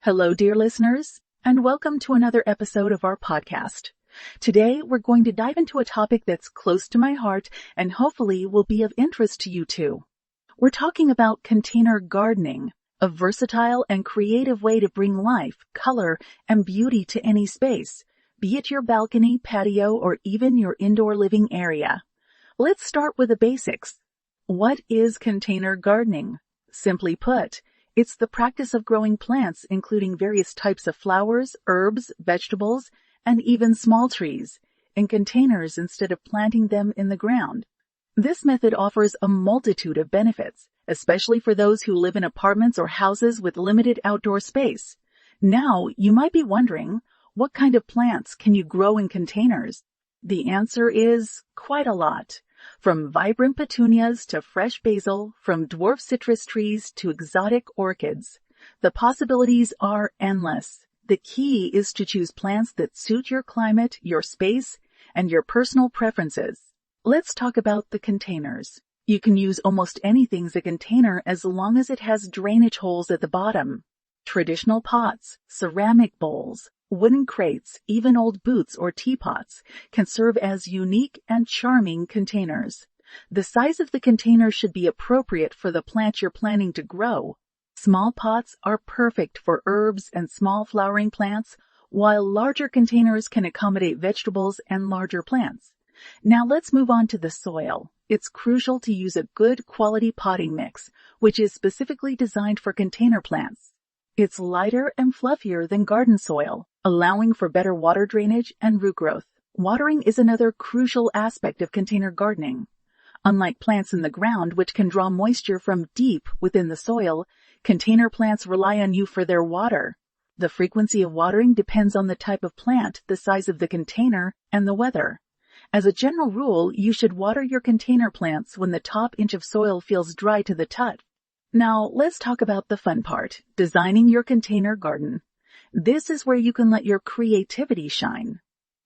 Hello, dear listeners, and welcome to another episode of our podcast. Today, we're going to dive into a topic that's close to my heart and hopefully will be of interest to you too. We're talking about container gardening, a versatile and creative way to bring life, color, and beauty to any space, be it your balcony, patio, or even your indoor living area. Let's start with the basics. What is container gardening? Simply put, it's the practice of growing plants, including various types of flowers, herbs, vegetables, and even small trees, in containers instead of planting them in the ground. This method offers a multitude of benefits, especially for those who live in apartments or houses with limited outdoor space. Now, you might be wondering, what kind of plants can you grow in containers? The answer is quite a lot. From vibrant petunias to fresh basil, from dwarf citrus trees to exotic orchids. The possibilities are endless. The key is to choose plants that suit your climate, your space, and your personal preferences. Let's talk about the containers. You can use almost anything as a container as long as it has drainage holes at the bottom. Traditional pots, ceramic bowls, wooden crates, even old boots or teapots can serve as unique and charming containers. The size of the container should be appropriate for the plant you're planning to grow. Small pots are perfect for herbs and small flowering plants, while larger containers can accommodate vegetables and larger plants. Now let's move on to the soil. It's crucial to use a good quality potting mix, which is specifically designed for container plants. It's lighter and fluffier than garden soil, allowing for better water drainage and root growth. Watering is another crucial aspect of container gardening. Unlike plants in the ground, which can draw moisture from deep within the soil, container plants rely on you for their water. The frequency of watering depends on the type of plant, the size of the container, and the weather. As a general rule, you should water your container plants when the top inch of soil feels dry to the touch. Now, let's talk about the fun part, designing your container garden. This is where you can let your creativity shine.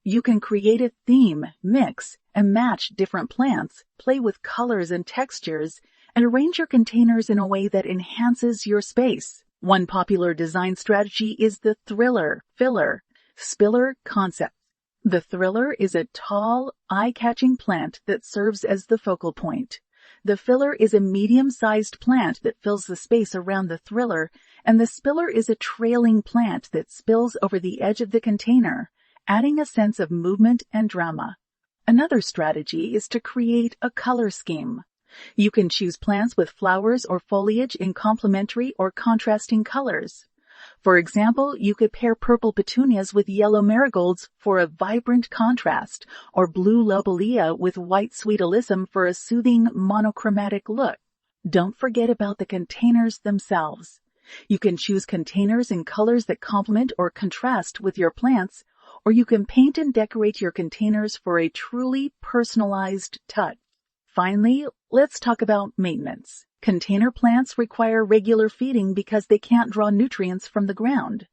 You can create a theme, mix, and match different plants, play with colors and textures, and arrange your containers in a way that enhances your space. One popular design strategy is the thriller, filler, spiller concept. The thriller is a tall, eye-catching plant that serves as the focal point. The filler is a medium-sized plant that fills the space around the thriller, and the spiller is a trailing plant that spills over the edge of the container, adding a sense of movement and drama. Another strategy is to create a color scheme. You can choose plants with flowers or foliage in complementary or contrasting colors. For example, you could pair purple petunias with yellow marigolds for a vibrant contrast, or blue lobelia with white sweet alyssum for a soothing monochromatic look. Don't forget about the containers themselves. You can choose containers in colors that complement or contrast with your plants, or you can paint and decorate your containers for a truly personalized touch. Finally, let's talk about maintenance. Container plants require regular feeding because they can't draw nutrients from the ground.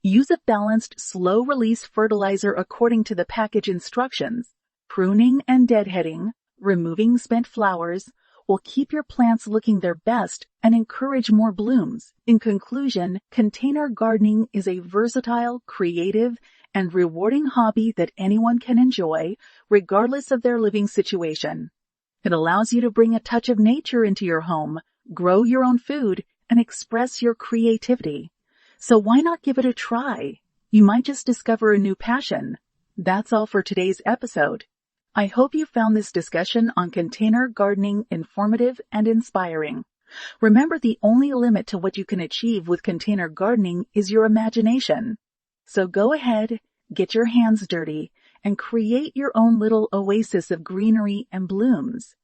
Use a balanced, slow-release fertilizer according to the package instructions. Pruning and deadheading, removing spent flowers, will keep your plants looking their best and encourage more blooms. In conclusion, container gardening is a versatile, creative, and rewarding hobby that anyone can enjoy, regardless of their living situation. It allows you to bring a touch of nature into your home, grow your own food, and express your creativity. So why not give it a try? You might just discover a new passion. That's all for today's episode. I hope you found this discussion on container gardening informative and inspiring. Remember, the only limit to what you can achieve with container gardening is your imagination. So go ahead, get your hands dirty, and create your own little oasis of greenery and blooms.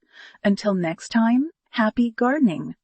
Until next time, happy gardening.